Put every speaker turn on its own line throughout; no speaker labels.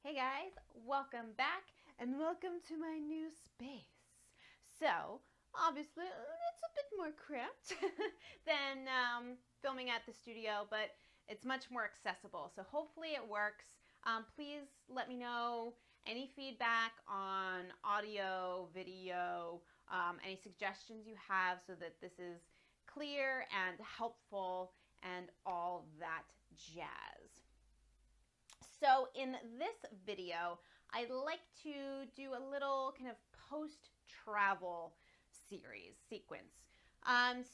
Hey guys, welcome back and welcome to my new space. So, obviously, it's a bit more cramped than filming at the studio, but it's much more accessible. So, hopefully, it works. Please let me know any feedback on audio, video, any suggestions you have so that this is clear and helpful and all that jazz. So in this video, I'd like to do a little kind of post-travel sequence.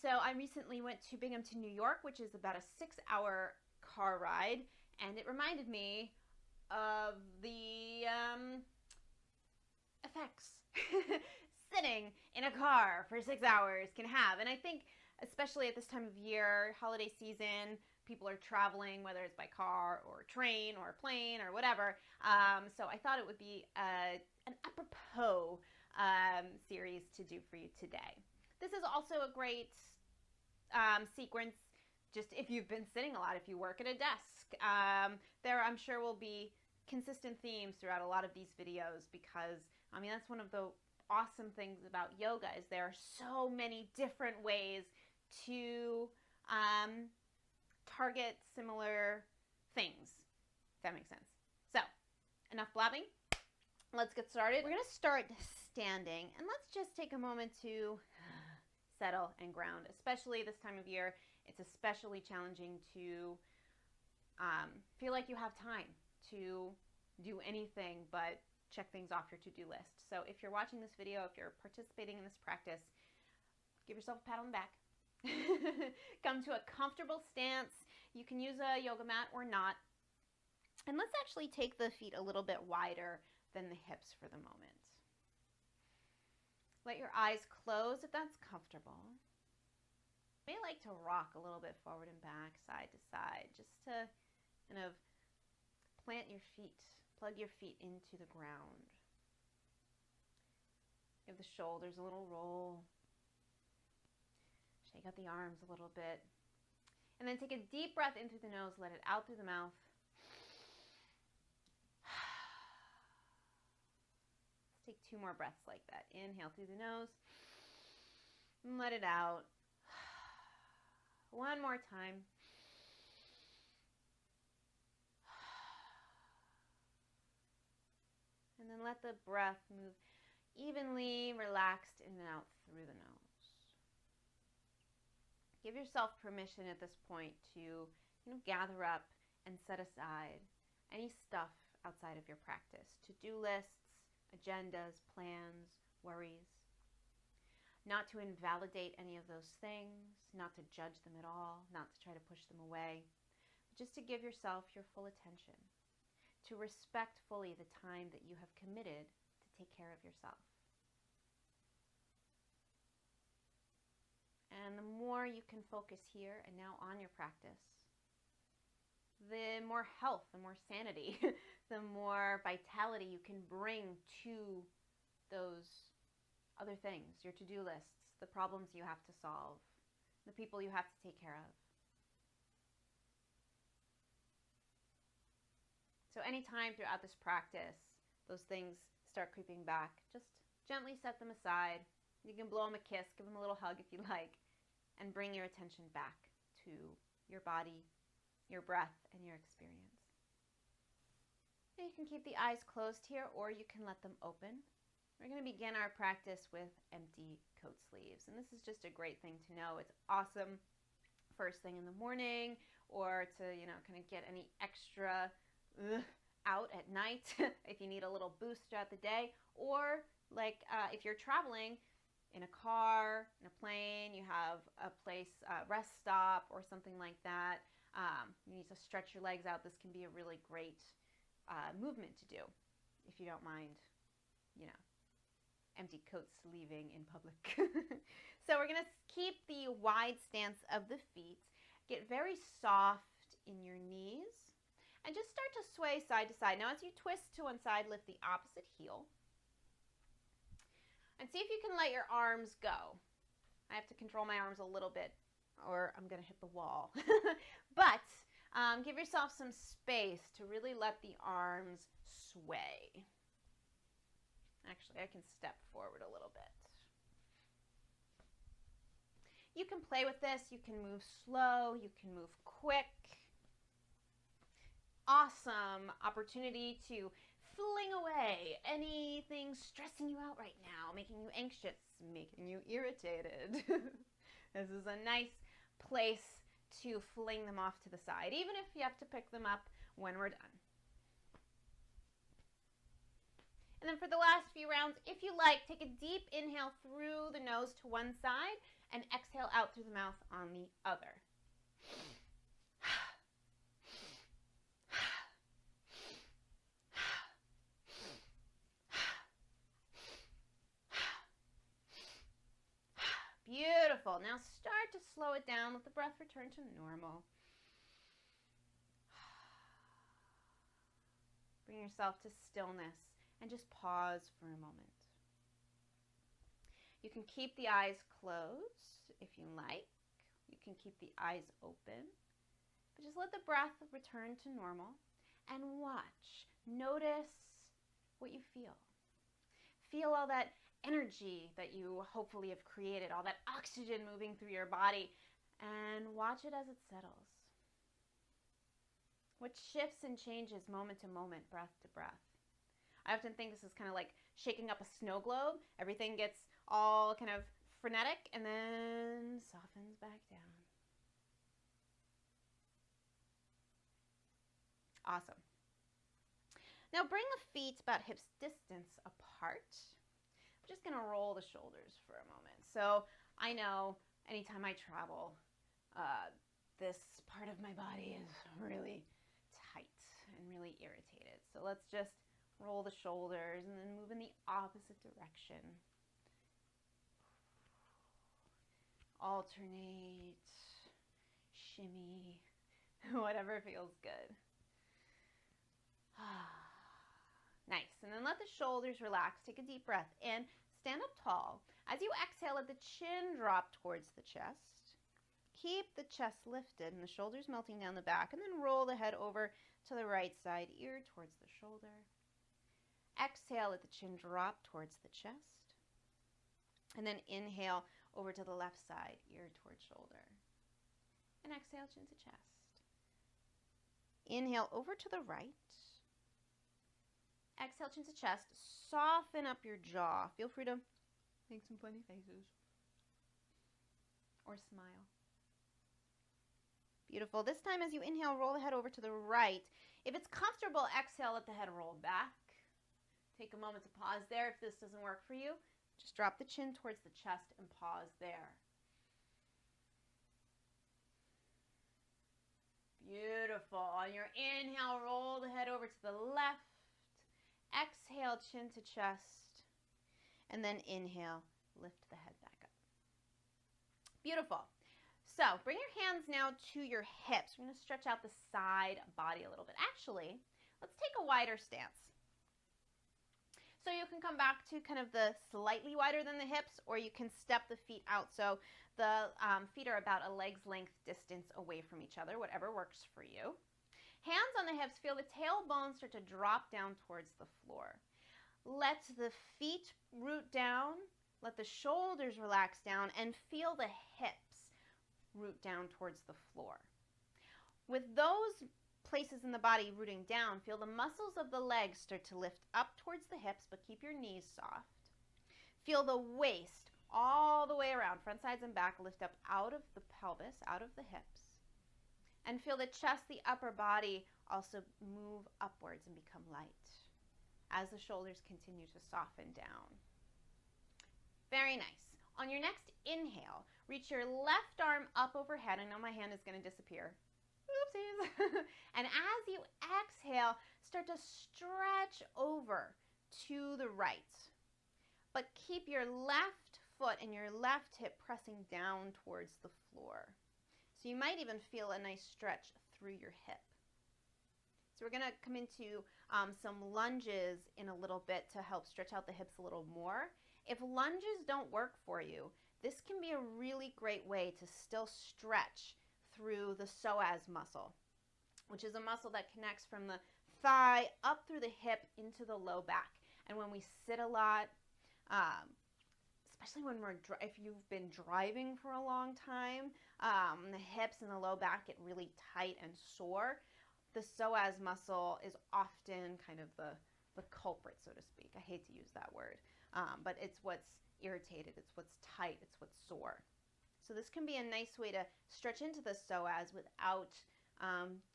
So I recently went to Binghamton, New York, which is about a 6-hour car ride, and it reminded me of the effects sitting in a car for 6 hours can have. And I think, especially at this time of year, holiday season, people are traveling, whether it's by car or train or plane or whatever. So I thought it would be an apropos series to do for you today. This is also a great sequence just if you've been sitting a lot, if you work at a desk. There, I'm sure, will be consistent themes throughout a lot of these videos because, I mean, that's one of the awesome things about yoga is there are so many different ways to target similar things, if that makes sense. So, enough blabbing. Let's get started. We're going to start standing, and let's just take a moment to settle and ground, especially this time of year. It's especially challenging to feel like you have time to do anything but check things off your to-do list. So if you're watching this video, if you're participating in this practice, give yourself a pat on the back. Come to a comfortable stance. You can use a yoga mat or not. And let's actually take the feet a little bit wider than the hips for the moment. Let your eyes close if that's comfortable. You may like to rock a little bit forward and back, side to side, just to kind of plant your feet, plug your feet into the ground. Give the shoulders a little roll. Shake out the arms a little bit. And then take a deep breath in through the nose, let it out through the mouth. Let's take 2 more breaths like that. Inhale through the nose and let it out. One more time. And then let the breath move evenly, relaxed in and out through the nose. Give yourself permission at this point to, gather up and set aside any stuff outside of your practice. To-do lists, agendas, plans, worries. Not to invalidate any of those things, not to judge them at all, not to try to push them away, but just to give yourself your full attention. To respect fully the time that you have committed to take care of yourself. And the more you can focus here and now on your practice, the more health, the more sanity, the more vitality you can bring to those other things, your to-do lists, the problems you have to solve, the people you have to take care of. So anytime throughout this practice, those things start creeping back, just gently set them aside. You can blow them a kiss, give them a little hug if you like, and bring your attention back to your body, your breath, and your experience. And you can keep the eyes closed here, or you can let them open. We're going to begin our practice with empty coat sleeves. And this is just a great thing to know. It's awesome first thing in the morning, or to, kind of get any extra out at night if you need a little boost throughout the day, or like if you're traveling in a car, in a plane, you have a place, rest stop or something like that. You need to stretch your legs out. This can be a really great movement to do if you don't mind, empty coat sleeving in public. So we're going to keep the wide stance of the feet. Get very soft in your knees. And just start to sway side to side. Now as you twist to one side, lift the opposite heel. And see if you can let your arms go. I have to control my arms a little bit or I'm going to hit the wall. But Give yourself some space to really let the arms sway. Actually, I can step forward a little bit. You can play with this. You can move slow. You can move quick. Awesome opportunity to fling away anything stressing you out right now, making you anxious, making you irritated. This is a nice place to fling them off to the side, even if you have to pick them up when we're done. And then for the last few rounds, if you like, take a deep inhale through the nose to one side and exhale out through the mouth on the other. Beautiful. Now start to slow it down. Let the breath return to normal. Bring yourself to stillness and just pause for a moment. You can keep the eyes closed if you like. You can keep the eyes open. But just let the breath return to normal and watch. Notice what you feel. Feel all that energy that you hopefully have created, all that oxygen moving through your body, and watch it as it settles. What shifts and changes moment to moment, breath to breath. I often think this is kind of like shaking up a snow globe. Everything gets all kind of frenetic and then softens back down. Awesome. Now bring the feet about hips distance apart. I'm just going to roll the shoulders for a moment. So I know anytime I travel, this part of my body is really tight and really irritated. So let's just roll the shoulders and then move in the opposite direction. Alternate, shimmy, whatever feels good. Nice. And then let the shoulders relax. Take a deep breath in. Stand up tall. As you exhale, let the chin drop towards the chest. Keep the chest lifted and the shoulders melting down the back, and then roll the head over to the right side, ear towards the shoulder. Exhale, let the chin drop towards the chest. And then inhale over to the left side, ear towards shoulder. And exhale, chin to chest. Inhale over to the right. Exhale, chin to chest. Soften up your jaw. Feel free to make some funny faces or smile. Beautiful. This time as you inhale, roll the head over to the right. If it's comfortable, exhale, let the head roll back. Take a moment to pause there. If this doesn't work for you, just drop the chin towards the chest and pause there. Beautiful. On your inhale, roll the head over to the left. Exhale, chin to chest. And then inhale, lift the head back up. Beautiful. So bring your hands now to your hips. We're going to stretch out the side body a little bit. Actually, let's take a wider stance. So you can come back to kind of the slightly wider than the hips, or you can step the feet out. So the feet are about a leg's length distance away from each other, whatever works for you. Hands on the hips, feel the tailbone start to drop down towards the floor. Let the feet root down, let the shoulders relax down, and feel the hips root down towards the floor. With those places in the body rooting down, feel the muscles of the legs start to lift up towards the hips, but keep your knees soft. Feel the waist all the way around, front, sides, and back, lift up out of the pelvis, out of the hips. And feel the chest, the upper body also move upwards and become light as the shoulders continue to soften down. Very nice. On your next inhale, reach your left arm up overhead. I know my hand is going to disappear. Oopsies. And as you exhale, start to stretch over to the right. But keep your left foot and your left hip pressing down towards the floor. So you might even feel a nice stretch through your hip. So we're going to come into some lunges in a little bit to help stretch out the hips a little more. If lunges don't work for you, this can be a really great way to still stretch through the psoas muscle. which is a muscle that connects from the thigh up through the hip into the low back. And when we sit a lot, especially when if you've been driving for a long time, the hips and the low back get really tight and sore. The psoas muscle is often kind of the culprit, so to speak. I hate to use that word, but it's what's irritated, it's what's tight, it's what's sore. So this can be a nice way to stretch into the psoas without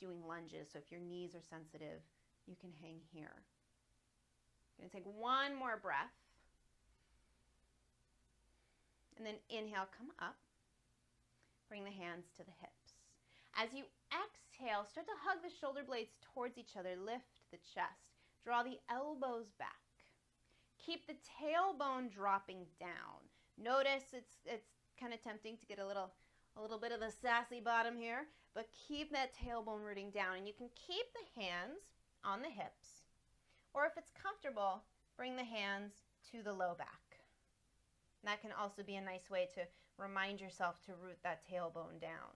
doing lunges. So if your knees are sensitive, you can hang here. I'm going to take one more breath. And then inhale, come up. Bring the hands to the hips. As you exhale, start to hug the shoulder blades towards each other. Lift the chest. Draw the elbows back. Keep the tailbone dropping down. Notice it's kind of tempting to get a little bit of the sassy bottom here, but keep that tailbone rooting down. And you can keep the hands on the hips, or if it's comfortable, bring the hands to the low back. And that can also be a nice way to remind yourself to root that tailbone down.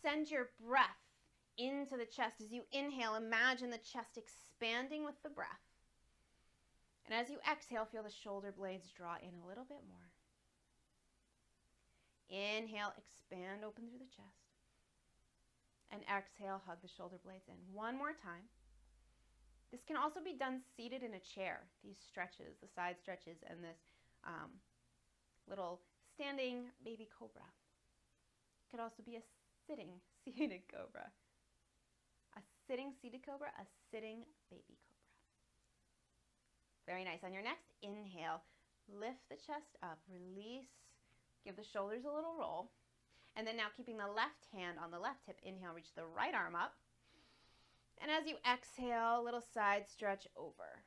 Send your breath into the chest. As you inhale, imagine the chest expanding with the breath. And as you exhale, feel the shoulder blades draw in a little bit more. Inhale, expand open through the chest. And exhale, hug the shoulder blades in. One more time. This can also be done seated in a chair. These stretches, the side stretches, and this little standing baby cobra. It could also be a sitting seated cobra. A sitting seated cobra, a sitting baby cobra. Very nice. On your next inhale, lift the chest up, release, give the shoulders a little roll. And then now keeping the left hand on the left hip, inhale, reach the right arm up. And as you exhale, a little side stretch over.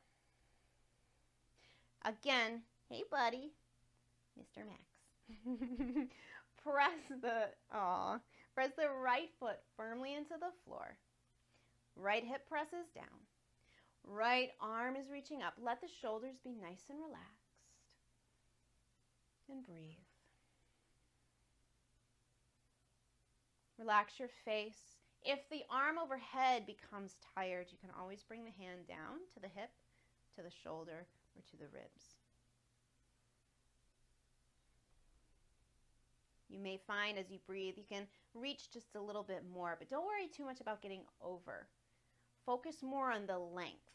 Again, hey buddy, Mr. Max. Press the right foot firmly into the floor. Right hip presses down. Right arm is reaching up. Let the shoulders be nice and relaxed. And breathe. Relax your face. If the arm overhead becomes tired, you can always bring the hand down to the hip, to the shoulder, or to the ribs. You may find as you breathe, you can reach just a little bit more, but don't worry too much about getting over. Focus more on the length,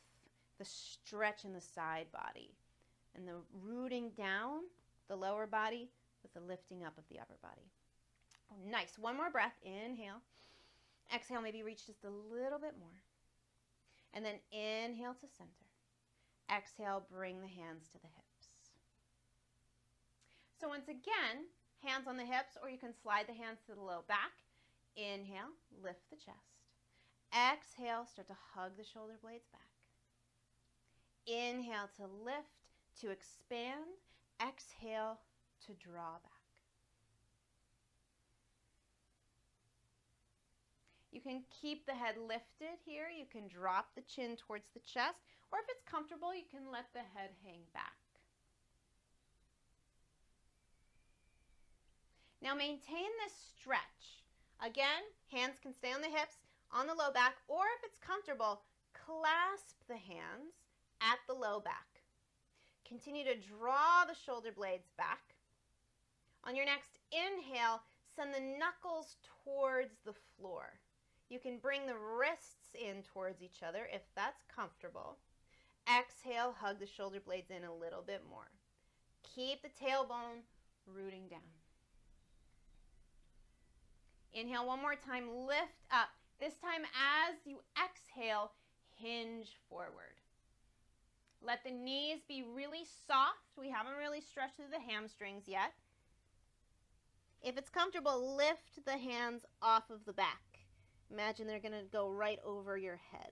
the stretch in the side body, and the rooting down the lower body with the lifting up of the upper body. Oh, nice. One more breath. Inhale. Exhale, maybe reach just a little bit more. And then inhale to center. Exhale, bring the hands to the hips. So once again, hands on the hips, or you can slide the hands to the low back. Inhale, lift the chest. Exhale, start to hug the shoulder blades back. Inhale to lift, to expand. Exhale to draw back. You can keep the head lifted here. You can drop the chin towards the chest, or if it's comfortable, you can let the head hang back. Now maintain this stretch. Again, hands can stay on the hips, on the low back, or if it's comfortable, clasp the hands at the low back. Continue to draw the shoulder blades back. On your next inhale, send the knuckles towards the floor. You can bring the wrists in towards each other if that's comfortable. Exhale, hug the shoulder blades in a little bit more. Keep the tailbone rooting down. Inhale one more time, lift up. This time as you exhale, hinge forward. Let the knees be really soft. We haven't really stretched through the hamstrings yet. If it's comfortable, lift the hands off of the back. Imagine they're going to go right over your head.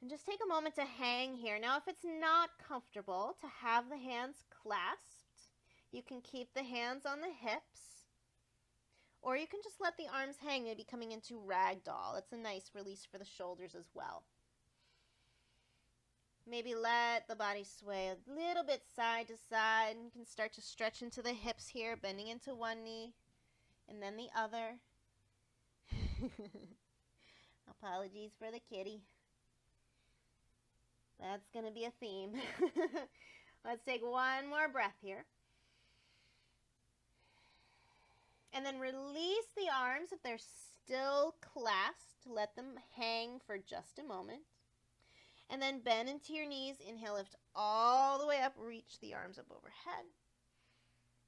And just take a moment to hang here. Now, if it's not comfortable to have the hands clasped, you can keep the hands on the hips, or you can just let the arms hang, maybe coming into ragdoll. It's a nice release for the shoulders as well. Maybe let the body sway a little bit side to side. You can start to stretch into the hips here, bending into one knee. and then the other. Apologies for the kitty. That's going to be a theme. Let's take one more breath here. And then release the arms if they're still clasped. Let them hang for just a moment. And then bend into your knees. Inhale, lift all the way up. Reach the arms up overhead.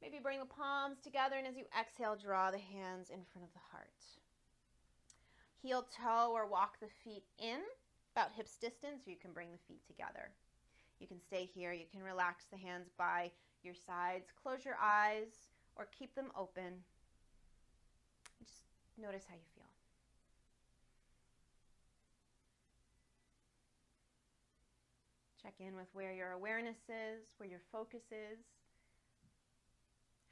Maybe bring the palms together, and as you exhale, draw the hands in front of the heart. Heel toe or walk the feet in about hips distance, or you can bring the feet together. You can stay here. You can relax the hands by your sides. Close your eyes or keep them open. Just notice how you feel. Check in with where your awareness is, where your focus is,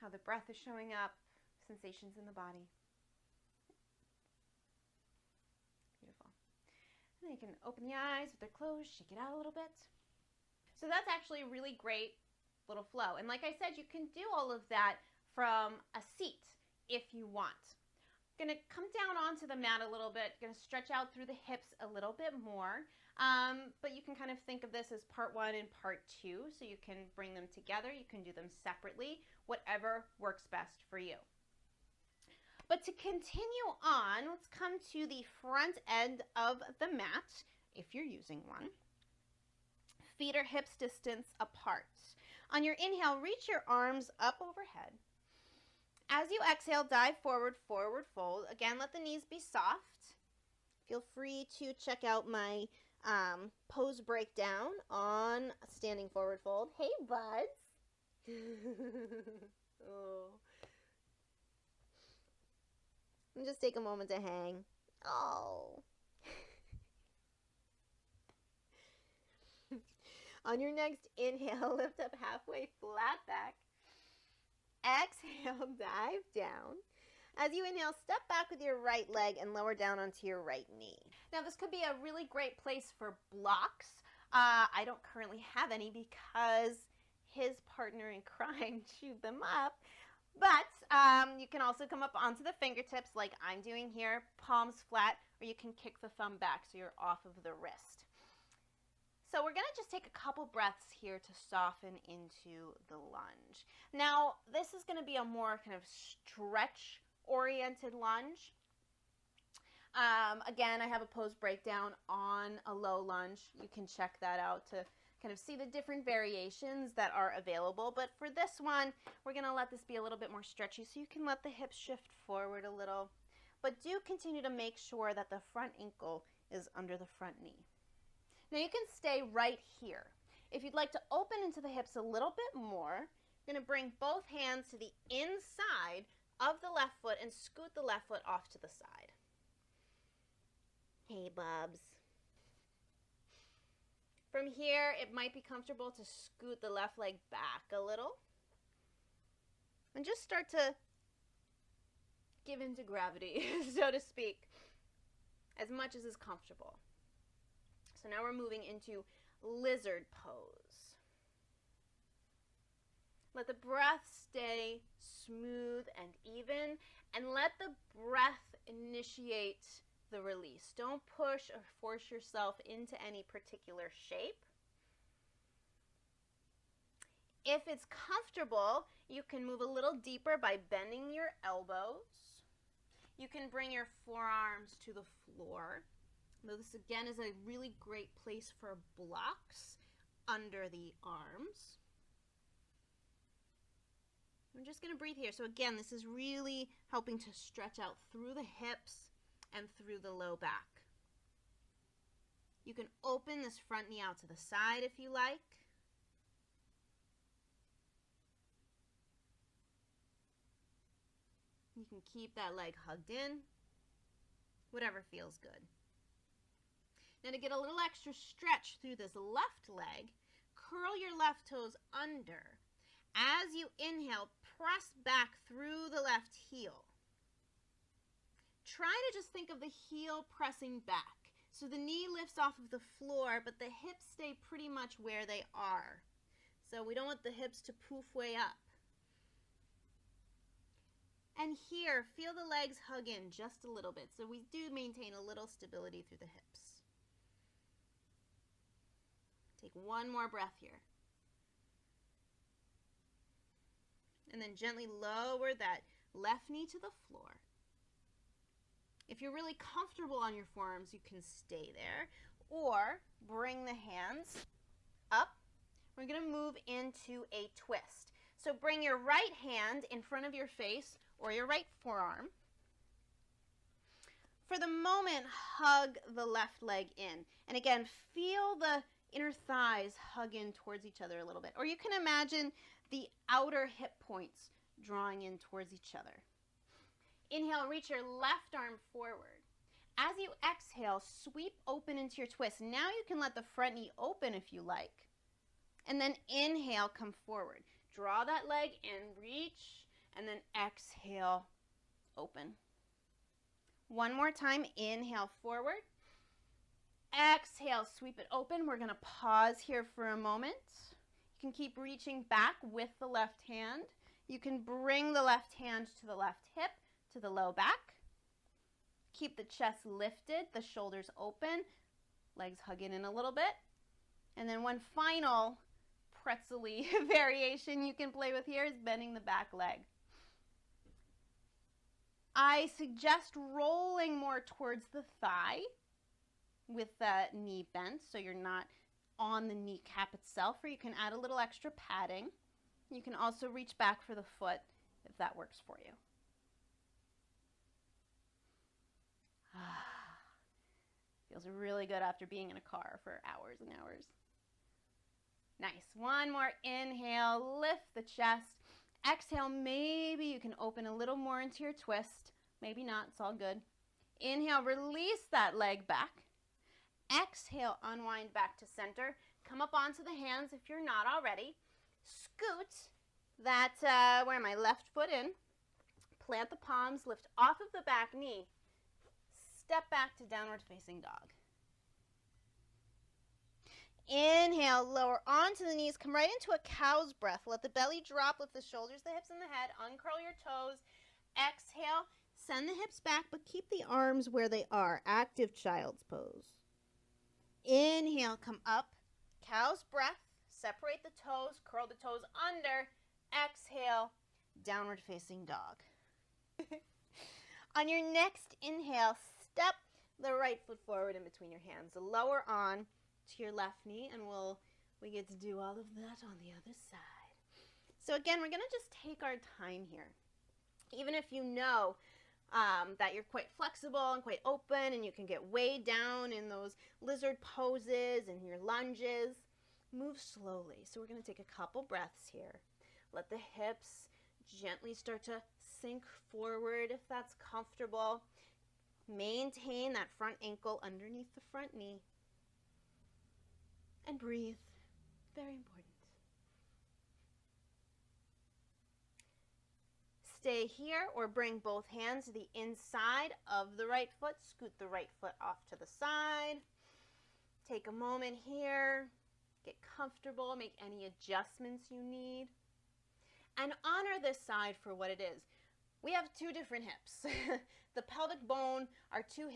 how the breath is showing up, sensations in the body. Beautiful. And then you can open the eyes if they're closed, shake it out a little bit. So that's actually a really great little flow. And like I said, you can do all of that from a seat if you want. Going to come down onto the mat a little bit, going to stretch out through the hips a little bit more. But you can kind of think of this as part one and part two, so you can bring them together. You can do them separately, whatever works best for you. But to continue on, let's come to the front end of the mat, if you're using one. Feet are hips distance apart. On your inhale, reach your arms up overhead. As you exhale, dive forward, forward fold. Again, let the knees be soft. Feel free to check out my pose breakdown on standing forward fold. Hey, buds. Oh. And just take a moment to hang. Oh. On your next inhale, lift up halfway, flat back. Exhale, dive down. As you inhale, step back with your right leg and lower down onto your right knee. Now, this could be a really great place for blocks. I don't currently have any because his partner in crime chewed them up. But you can also come up onto the fingertips like I'm doing here, palms flat, or you can kick the thumb back so you're off of the wrist. So we're going to just take a couple breaths here to soften into the lunge. Now, this is going to be a more kind of stretch-oriented lunge. Again, I have a pose breakdown on a low lunge. You can check that out to kind of see the different variations that are available. But for this one, we're going to let this be a little bit more stretchy, so you can let the hips shift forward a little. But do continue to make sure that the front ankle is under the front knee. Now you can stay right here. If you'd like to open into the hips a little bit more, you're going to bring both hands to the inside of the left foot and scoot the left foot off to the side. Hey, bubs. From here, it might be comfortable to scoot the left leg back a little and just start to give into gravity, so to speak, as much as is comfortable. So now we're moving into lizard pose. Let the breath stay smooth and even, and let the breath initiate the release. Don't push or force yourself into any particular shape. If it's comfortable, you can move a little deeper by bending your elbows. You can bring your forearms to the floor. Now, this again is a really great place for blocks under the arms. I'm just going to breathe here. So again, this is really helping to stretch out through the hips and through the low back. You can open this front knee out to the side if you like. You can keep that leg hugged in, whatever feels good. Now to get a little extra stretch through this left leg, curl your left toes under. As you inhale, press back through the left heel. Try to just think of the heel pressing back. So the knee lifts off of the floor, but the hips stay pretty much where they are. So we don't want the hips to poof way up. And here, feel the legs hug in just a little bit. So we do maintain a little stability through the hips. Take one more breath here. And then gently lower that left knee to the floor. If you're really comfortable on your forearms, you can stay there. Or bring the hands up. We're going to move into a twist. So bring your right hand in front of your face or your right forearm. For the moment, hug the left leg in. And again, feel the inner thighs hug in towards each other a little bit. Or you can imagine the outer hip points drawing in towards each other. Inhale, reach your left arm forward. As you exhale, sweep open into your twist. Now you can let the front knee open if you like. And then inhale, come forward. Draw that leg in, reach, and then exhale, open. One more time, inhale forward. Exhale, sweep it open. We're going to pause here for a moment. You can keep reaching back with the left hand. You can bring the left hand to the left hip, to the low back. Keep the chest lifted, the shoulders open, legs hugging in a little bit. And then one final pretzel-y variation you can play with here is bending the back leg. I suggest rolling more towards the thigh with the knee bent so you're not on the kneecap itself, or you can add a little extra padding. You can also reach back for the foot if that works for you. Feels really good after being in a car for hours and hours. Nice. One more inhale, lift the chest. Exhale, maybe you can open a little more into your twist. Maybe not, it's all good. Inhale, release that leg back. Exhale, unwind back to center. Come up onto the hands if you're not already. Scoot that, where my left foot in. Plant the palms, lift off of the back knee. Step back to downward facing dog. Inhale, lower onto the knees. Come right into a cow's breath. Let the belly drop, lift the shoulders, the hips, and the head. Uncurl your toes. Exhale, send the hips back, but keep the arms where they are. Active child's pose. Inhale, come up. Cow's breath. Separate the toes. Curl the toes under. Exhale, downward facing dog. On your next inhale, step the right foot forward in between your hands. Lower on to your left knee, and we get to do all of that on the other side. So again, we're going to just take our time here. Even if you know that you're quite flexible and quite open, and you can get way down in those lizard poses and your lunges, move slowly. So we're going to take a couple breaths here. Let the hips gently start to sink forward if that's comfortable. Maintain that front ankle underneath the front knee. And breathe. Very important. Stay here or bring both hands to the inside of the right foot. Scoot the right foot off to the side. Take a moment here. Get comfortable. Make any adjustments you need. And honor this side for what it is. We have two different hips. The pelvic bone, our two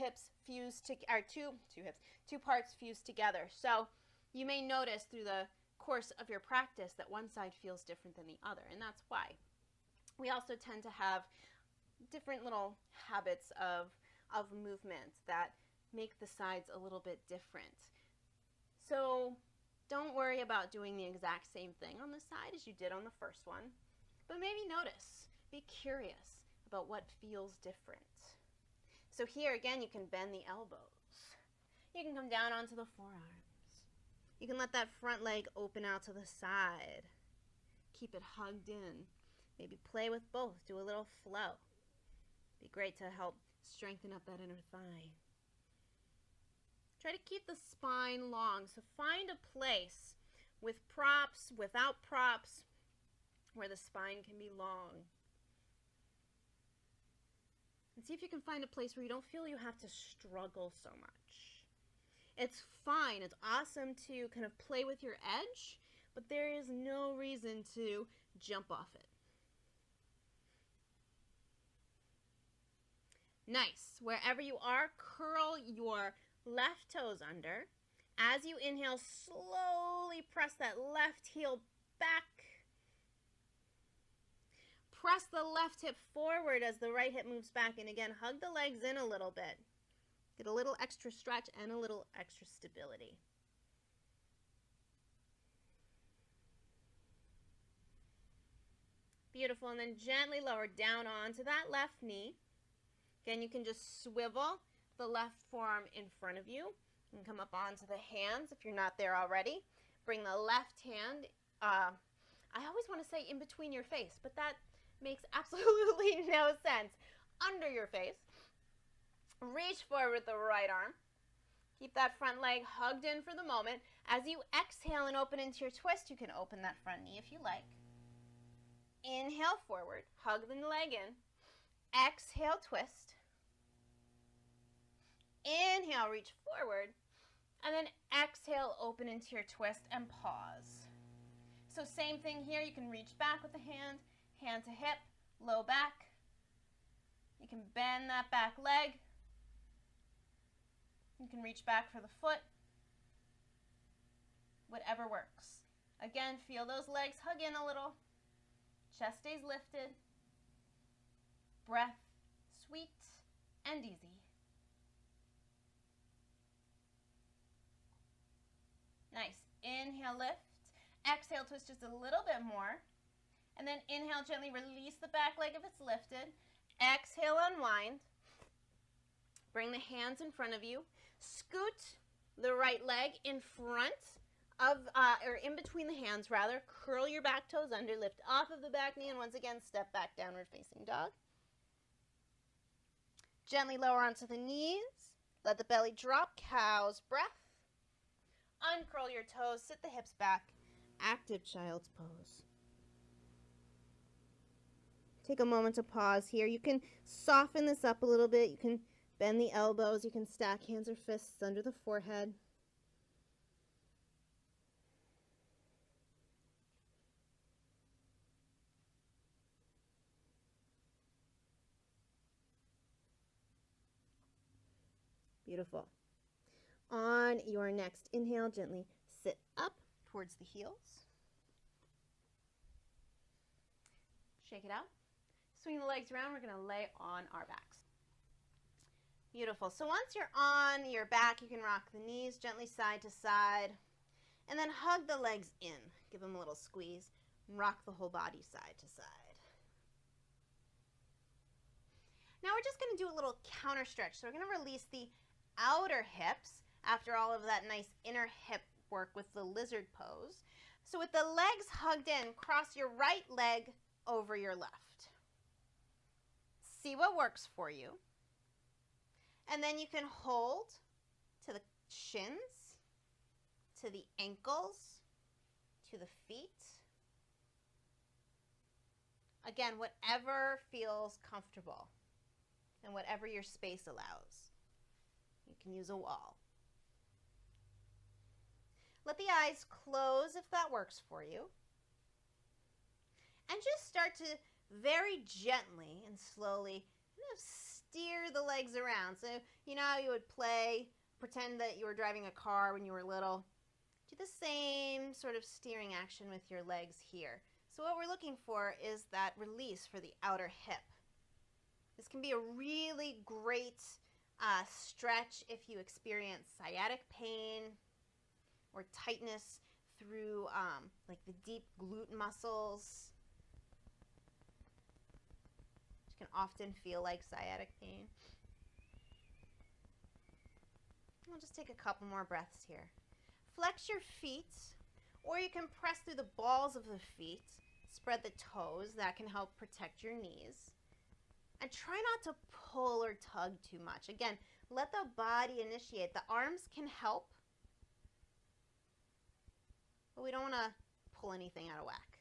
parts fused together. So you may notice through the course of your practice that one side feels different than the other, and that's why. We also tend to have different little habits of movement that make the sides a little bit different. So don't worry about doing the exact same thing on the side as you did on the first one, but maybe notice, be curious about what feels different. So here again, you can bend the elbows. You can come down onto the forearms. You can let that front leg open out to the side. Keep it hugged in. Maybe play with both. Do a little flow. Be great to help strengthen up that inner thigh. Try to keep the spine long. So find a place with props, without props, where the spine can be long. And see if you can find a place where you don't feel you have to struggle so much. It's fine. It's awesome to kind of play with your edge, but there is no reason to jump off it. Nice. Wherever you are, curl your left toes under. As you inhale, slowly press that left heel back. Press the left hip forward as the right hip moves back. And again, hug the legs in a little bit. Get a little extra stretch and a little extra stability. Beautiful. And then gently lower down onto that left knee. Again, you can just swivel the left forearm in front of you. You can come up onto the hands if you're not there already. Bring the left hand, I always want to say in between your face, but that makes absolutely no sense. Under your face. Reach forward with the right arm. Keep that front leg hugged in for the moment. As you exhale and open into your twist, you can open that front knee if you like. Inhale forward, hug the leg in. Exhale, twist. Inhale, reach forward. And then exhale, open into your twist and pause. So same thing here. You can reach back with the hand, hand to hip, low back. You can bend that back leg. You can reach back for the foot. Whatever works. Again, feel those legs hug in a little. Chest stays lifted. Breath sweet and easy. Nice. Inhale, lift. Exhale, twist just a little bit more. And then inhale, gently release the back leg if it's lifted. Exhale, unwind. Bring the hands in front of you. Scoot the right leg in front of, or in between the hands rather. Curl your back toes under, lift off of the back knee, and once again, step back, downward facing dog. Gently lower onto the knees. Let the belly drop, cow's breath. Uncurl your toes, sit the hips back. Active child's pose. Take a moment to pause here. You can soften this up a little bit. You can bend the elbows. You can stack hands or fists under the forehead. Beautiful. On your next inhale, gently sit up towards the heels. Shake it out. Swing the legs around. We're going to lay on our backs. Beautiful. So once you're on your back, you can rock the knees gently side to side. And then hug the legs in. Give them a little squeeze. And rock the whole body side to side. Now we're just going to do a little counter stretch. So we're going to release the outer hips after all of that nice inner hip work with the lizard pose. So with the legs hugged in, cross your right leg over your left. See what works for you. And then you can hold to the shins, to the ankles, to the feet. Again, whatever feels comfortable and whatever your space allows. You can use a wall. Let the eyes close if that works for you. And just start to very gently and slowly steer the legs around. So, you know how you would pretend that you were driving a car when you were little. Do the same sort of steering action with your legs here. So what we're looking for is that release for the outer hip. This can be a really great stretch if you experience sciatic pain or tightness through like the deep glute muscles. Can often feel like sciatic pain. We'll just take a couple more breaths here. Flex your feet, or you can press through the balls of the feet. Spread the toes. That can help protect your knees. And try not to pull or tug too much. Again, let the body initiate. The arms can help, but we don't want to pull anything out of whack.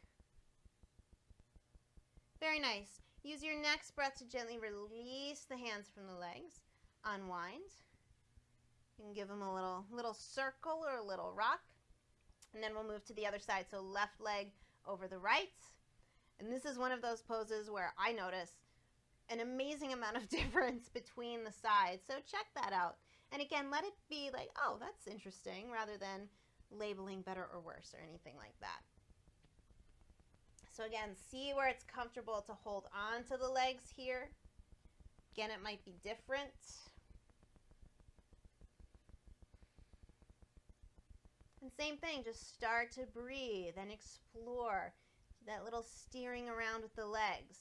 Very nice. Use your next breath to gently release the hands from the legs. Unwind. You can give them a little circle or a little rock. And then we'll move to the other side. So left leg over the right. And this is one of those poses where I notice an amazing amount of difference between the sides. So check that out. And again, let it be like, oh, that's interesting, rather than labeling better or worse or anything like that. So again, see where it's comfortable to hold on to the legs here. Again, it might be different. And same thing, just start to breathe and explore that little steering around with the legs.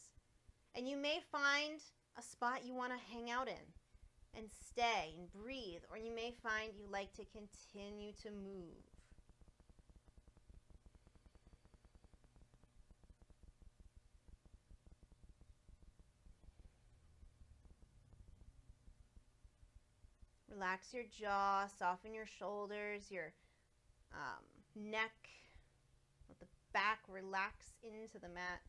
And you may find a spot you want to hang out in and stay and breathe, or you may find you like to continue to move. Relax your jaw, soften your shoulders, your neck, let the back relax into the mat.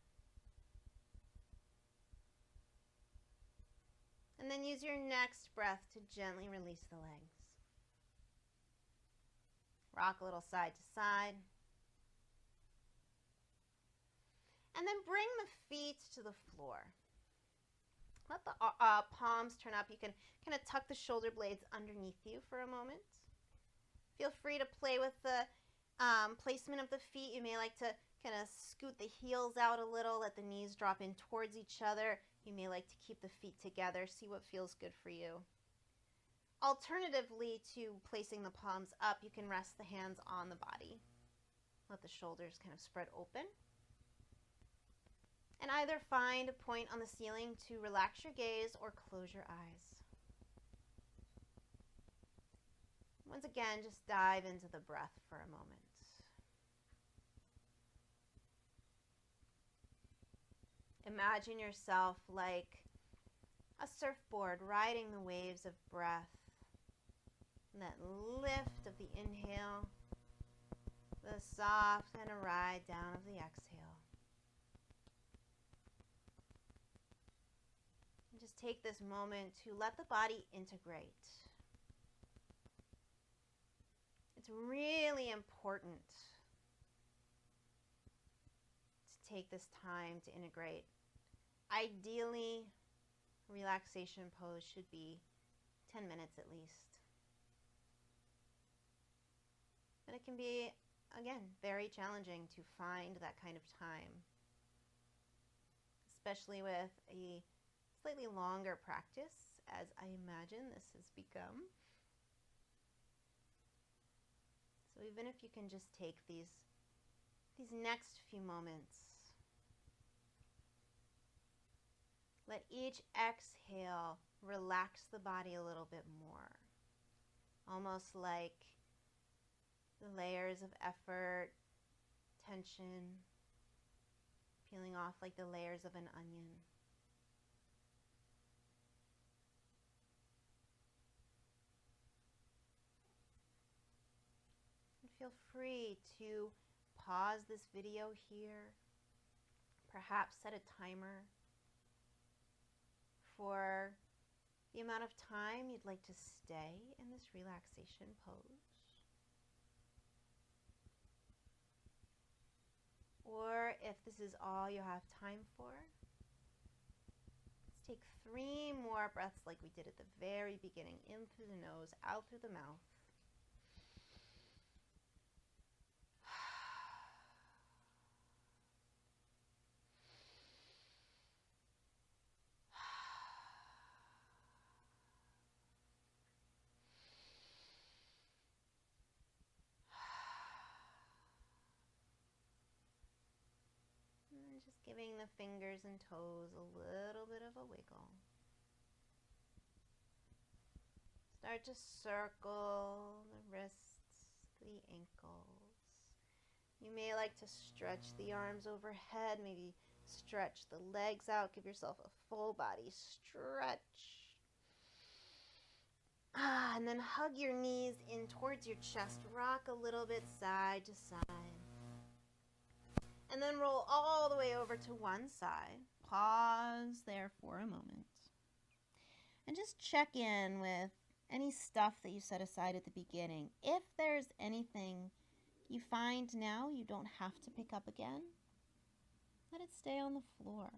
And then use your next breath to gently release the legs. Rock a little side to side. And then bring the feet to the floor. Let the palms turn up. You can kind of tuck the shoulder blades underneath you for a moment. Feel free to play with the placement of the feet. You may like to kind of scoot the heels out a little, let the knees drop in towards each other. You may like to keep the feet together. See what feels good for you. Alternatively to placing the palms up, you can rest the hands on the body. Let the shoulders kind of spread open. And either find a point on the ceiling to relax your gaze or close your eyes. Once again, just dive into the breath for a moment. Imagine yourself like a surfboard riding the waves of breath. And that lift of the inhale, the soft kind of ride down of the exhale. And just take this moment to let the body integrate. It's really important to take this time to integrate. Ideally, relaxation pose should be 10 minutes at least. But it can be, again, very challenging to find that kind of time, especially with a slightly longer practice, as I imagine this has become. So even if you can just take these next few moments, let each exhale relax the body a little bit more, almost like the layers of effort, tension, peeling off like the layers of an onion. And feel free to pause this video here, perhaps set a timer for the amount of time you'd like to stay in this relaxation pose. Or if this is all you have time for, let's take 3 more breaths like we did at the very beginning. In through the nose, out through the mouth. Just giving the fingers and toes a little bit of a wiggle. Start to circle the wrists, the ankles. You may like to stretch the arms overhead, maybe stretch the legs out. Give yourself a full body stretch. And then hug your knees in towards your chest. Rock a little bit side to side. And then roll all the way over to one side. Pause there for a moment. And just check in with any stuff that you set aside at the beginning. If there's anything you find now you don't have to pick up again, let it stay on the floor.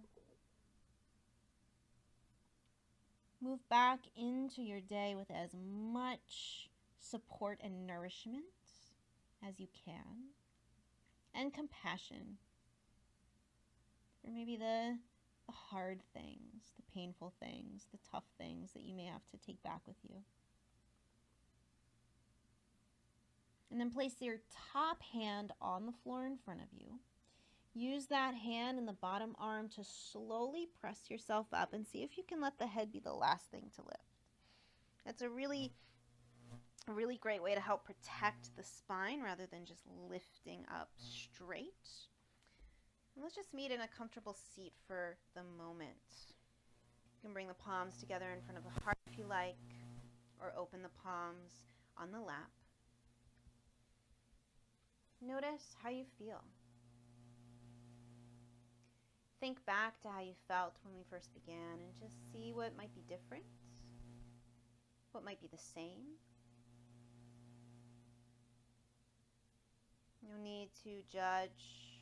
Move back into your day with as much support and nourishment as you can, and compassion for maybe the hard things, the painful things, the tough things that you may have to take back with you. And then place your top hand on the floor in front of you. Use that hand and the bottom arm to slowly press yourself up and see if you can let the head be the last thing to lift. That's a really great way to help protect the spine rather than just lifting up straight. And let's just meet in a comfortable seat for the moment. You can bring the palms together in front of the heart if you like, or open the palms on the lap. Notice how you feel. Think back to how you felt when we first began and just see what might be different, what might be the same. No need to judge.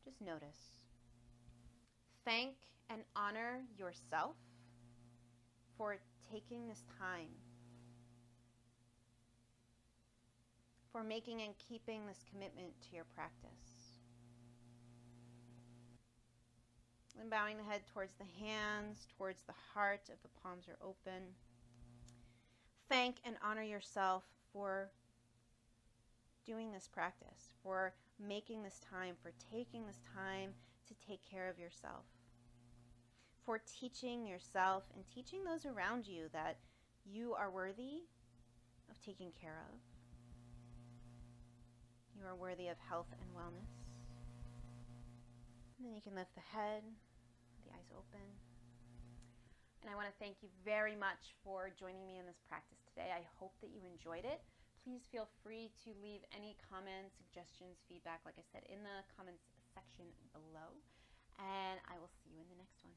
Just notice. Thank and honor yourself for taking this time, for making and keeping this commitment to your practice. And bowing the head towards the hands, towards the heart if the palms are open. Thank and honor yourself for doing this practice, for making this time, for taking this time to take care of yourself, for teaching yourself and teaching those around you that you are worthy of taking care of. You are worthy of health and wellness. And then you can lift the head, the eyes open. And I want to thank you very much for joining me in this practice today. I hope that you enjoyed it. Please feel free to leave any comments, suggestions, feedback, like I said, in the comments section below. And I will see you in the next one.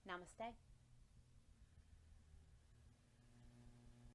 Namaste.